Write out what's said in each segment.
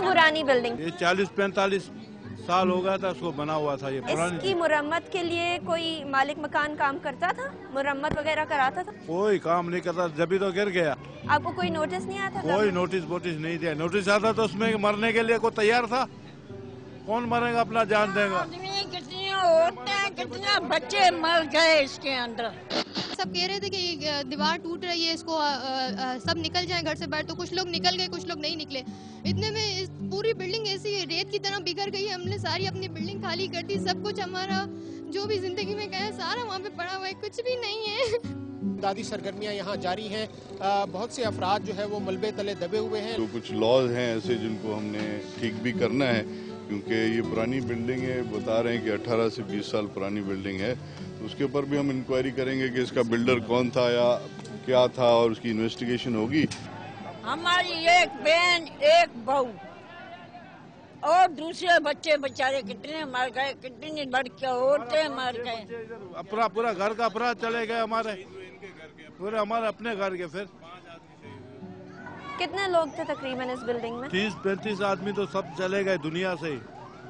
पुरानी बिल्डिंग? ये 40-45 साल हो गया था इसको बना हुआ था। ये पुरानी इसकी मुरम्मत के लिए कोई मालिक मकान काम करता था, मुरम्मत वगैरह कराता था? कोई काम नहीं करता, जब तो गिर गया। आपको कोई नोटिस नहीं आता? कोई नोटिस वोटिस नहीं दिया। नोटिस आता तो उसमें मरने के लिए कोई तैयार था? कौन मरेगा, अपना जान देगा। कितनी औरतें कितने बच्चे मर गए इसके अंदर। सब कह रहे थे कि दीवार टूट रही है, इसको सब निकल जाएं घर से बाहर, तो कुछ लोग निकल गए, कुछ लोग नहीं निकले। इतने में इस पूरी बिल्डिंग ऐसी रेत की तरह बिखर गई है। हमने सारी अपनी बिल्डिंग खाली कर दी, सब कुछ हमारा जो भी जिंदगी में गया सारा वहाँ पे पड़ा हुआ है, कुछ भी नहीं है। दादी सरगर्मियां यहाँ जारी हैं। बहुत से अफराद जो है वो मलबे तले दबे हुए हैं। तो कुछ लॉज हैं ऐसे जिनको हमने ठीक भी करना है, क्योंकि ये पुरानी बिल्डिंग है। बता रहे हैं कि 18 से 20 साल पुरानी बिल्डिंग है। तो उसके ऊपर भी हम इंक्वायरी करेंगे कि इसका बिल्डर कौन था या क्या था, और उसकी इन्वेस्टिगेशन होगी। हमारी एक बहन, एक बहू और दूसरे बच्चे बेचारे कितने मर गए, कितनी लड़कियां औरतें मर गए। अपना पूरा घर का अपराध चले गए हमारे, पूरे हमारे अपने घर के। फिर कितने लोग थे तकरीबन इस बिल्डिंग में? 30-35 आदमी तो सब चले गए दुनिया से।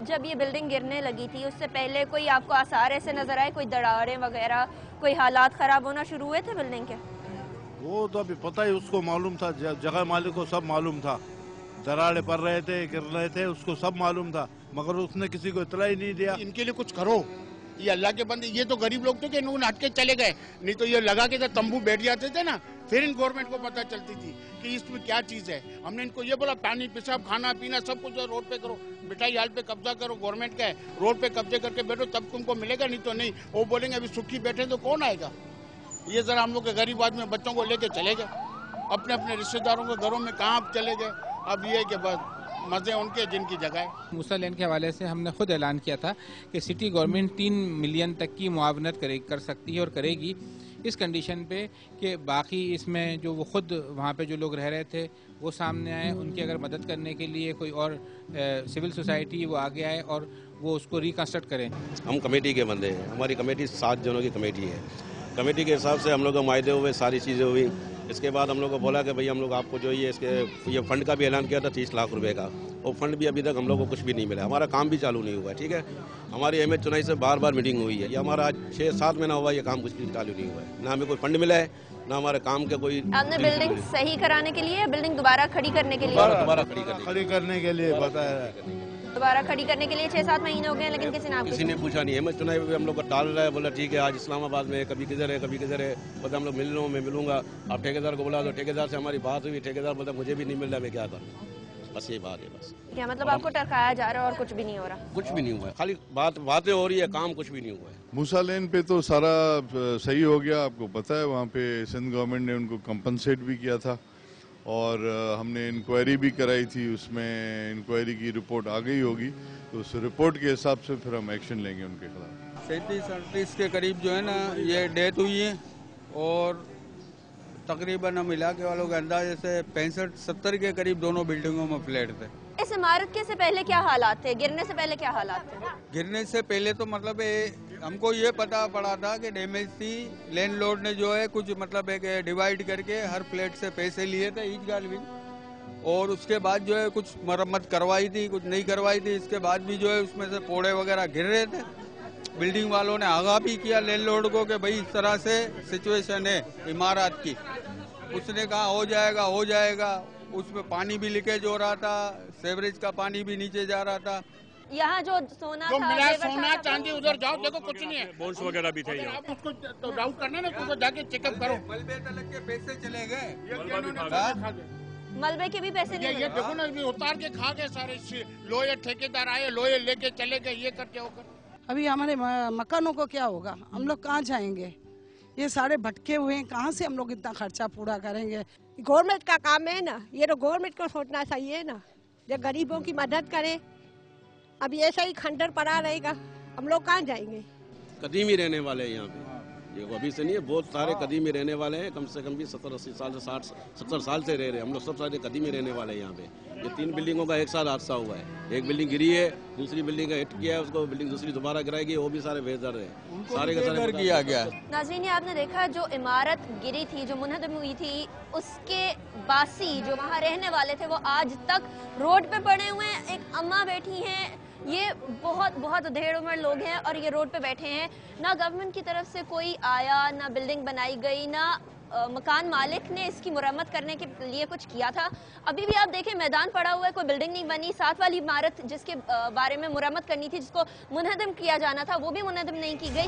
जब ये बिल्डिंग गिरने लगी थी उससे पहले कोई आपको आसार ऐसे नजर आए, कोई दरारें वगैरह, कोई हालात खराब होना शुरू हुए थे बिल्डिंग के? वो तो अभी पता ही उसको मालूम था, जगह मालिक को सब मालूम था। दरारें पड़ रहे थे, गिर रहे थे, उसको सब मालूम था, मगर उसने किसी को इतना ही नहीं दिया। इनके लिए कुछ करो, ये अल्लाह के बंदे। ये तो गरीब लोग थे कि इन्होंने हट के चले गए, नहीं तो ये लगा के तंबू बैठ जाते थे ना, फिर इन गवर्नमेंट को पता चलती थी कि इसमें क्या चीज है। हमने इनको ये बोला पानी पेशाब खाना पीना सब कुछ रोड पे करो, मिठाई हाल पे कब्जा करो, गवर्नमेंट का है, रोड पे कब्जे करके बैठो तब तुमको मिलेगा, नहीं तो नहीं। वो बोलेंगे अभी सुखी बैठे तो कौन आएगा। ये जरा हम लोग के गरीब आदमी बच्चों को लेके चले गए, अपने अपने रिश्तेदारों के घरों में कहाँ चले गए। अब ये कि बस मजे उनके जिनकी जगह है। मूसा लैंड के हवाले से हमने खुद ऐलान किया था कि सिटी गवर्नमेंट 3 मिलियन तक की मुआवनत कर सकती है और करेगी, इस कंडीशन पे कि बाकी इसमें जो वो खुद वहाँ पे जो लोग रह रहे थे वो सामने आए, उनकी अगर मदद करने के लिए कोई और सिविल सोसाइटी वो आगे आए और वो उसको रिकंस्ट्रक्ट करें। हम कमेटी के बंदे हैं, हमारी कमेटी 7 जनों की कमेटी है। कमेटी के हिसाब से हम लोग मुआहदे हुए, सारी चीज़ें हुई। इसके बाद हम लोग को बोला कि भाई हम लोग आपको जो ये फंड का भी ऐलान किया था 30 लाख रुपए का, वो फंड भी अभी तक हम लोग को कुछ भी नहीं मिला। हमारा काम भी चालू नहीं हुआ है, ठीक है। हमारी एमएच चुनाई से बार बार मीटिंग हुई है, ये हमारा आज 6-7 महीना हुआ, ये काम कुछ भी चालू नहीं हुआ है। ना हमें कोई फंड मिला है, ना हमारे काम के कोई। आपने बिल्डिंग सही कराने के लिए, बिल्डिंग दोबारा खड़ी करने के लिए? दोबारा खड़ी करने के लिए बताया। दोबारा खड़ी करने के लिए 6-7 महीने हो गए, लेकिन किसी ने पूछा नहीं। एमएच चुनाई भी हम लोग को टाल रहा है, बोला ठीक है आज इस्लामाबाद में, कभी किधर है कभी किधर है, बोलते हम लोग मिल रहा हूँ, मैं मिलूंगा। अब ठेकेदार को बोला तो ठेकेदार से हमारी बात हुई, ठेकेदार बोलता मुझे भी नहीं मिल रहा, मैं क्या करूँ। बस यही बात है। बस क्या मतलब आपको टरकाया जा रहा है और कुछ भी नहीं हो रहा? कुछ भी नहीं हुआ है, खाली बातें हो रही है, काम कुछ भी नहीं हुआ है। मूसा लेन पे तो सारा सही हो गया, आपको पता है। वहाँ पे सिंध गवर्नमेंट ने उनको कंपनसेट भी किया था और हमने इंक्वायरी भी कराई थी, उसमें इंक्वायरी की रिपोर्ट आ गई होगी, तो उस रिपोर्ट के हिसाब से फिर हम एक्शन लेंगे उनके खिलाफ। 37-38 के करीब जो है ना ये डेथ हुई है, और तकरीबन हम इलाके वालों के अंदाजे से 65-70 के करीब दोनों बिल्डिंगों में फ्लैट थे। इस इमारत के से पहले क्या हालात थे, गिरने से पहले क्या हालात थे? गिरने से पहले तो मतलब हमको ये पता पड़ा था कि डैमेज थी, लैंडलॉर्ड ने जो है कुछ मतलब एक डिवाइड करके हर फ्लैट से पैसे लिए थे ईच गालवी, और उसके बाद जो है कुछ मरम्मत करवाई थी, कुछ नहीं करवाई थी। इसके बाद भी जो है उसमें से पोड़े वगैरह गिर रहे थे। बिल्डिंग वालों ने आगाह भी किया लैंडलॉर्ड को कि भाई इस तरह से सिचुएशन है इमारत की। उसने कहा हो जाएगा हो जाएगा। उसमें पानी भी लीकेज हो रहा था, सेवरेज का पानी भी नीचे जा रहा था। यहाँ जो सोना जो था, मिला सोना चांदी उधर जाओ, देखो कुछ नहीं है। बोन्स वगैरह भी थे यहाँ। उसको तो डाउट करना ना, उसको जाके चेकअप करो। मलबे तलक के पैसे चले गए, मलबे के भी पैसे नहीं ये देखो ना, उतार के खा गए सारे। लोहे ठेकेदार आए, लोहे लेके चले गए, ये करके वो कर। अभी हमारे मकानों को क्या होगा, हम लोग कहाँ जाएंगे? ये सारे भटके हुए हैं, कहाँ से हम लोग इतना खर्चा पूरा करेंगे? गवर्नमेंट का काम है ना, ये तो गवर्नमेंट को सोचना चाहिए ना, जो गरीबों की मदद करे। अब ऐसा ही खंडर पड़ा रहेगा, हम लोग कहाँ जाएंगे? कदीम ही रहने वाले हैं यहाँ पे, ये अभी से नहीं है, बहुत सारे कदीमी रहने वाले हैं, कम से कम भी 70-80 साल से 60-70 साल से रह रहे हैं हम लोग, सब सारे कदीमी रहने वाले हैं यहाँ पे। ये 3 बिल्डिंगों का एक साथ हादसा हुआ है, एक बिल्डिंग गिरी है, दूसरी बिल्डिंग का हिट किया है, उसको बिल्डिंग दूसरी दोबारा गिराएगी, वो भी सारे बेदर है, सारे के सारे किया गया। नाज़रीन, आपने देखा जो इमारत गिरी थी, जो मुनहदम हुई थी, उसके बासी जो वहाँ रहने वाले थे वो आज तक रोड पे पड़े हुए हैं। एक अम्मा बैठी हैं, ये बहुत अधेड़ उम्र लोग हैं और ये रोड पे बैठे हैं। ना गवर्नमेंट की तरफ से कोई आया, ना बिल्डिंग बनाई गई, ना मकान मालिक ने इसकी मुरम्मत करने के लिए कुछ किया था। अभी भी आप देखें मैदान पड़ा हुआ है, कोई बिल्डिंग नहीं बनी। साथ वाली इमारत जिसके बारे में मुरम्मत करनी थी, जिसको मुनहदम किया जाना था, वो भी मुनहदम नहीं की गई।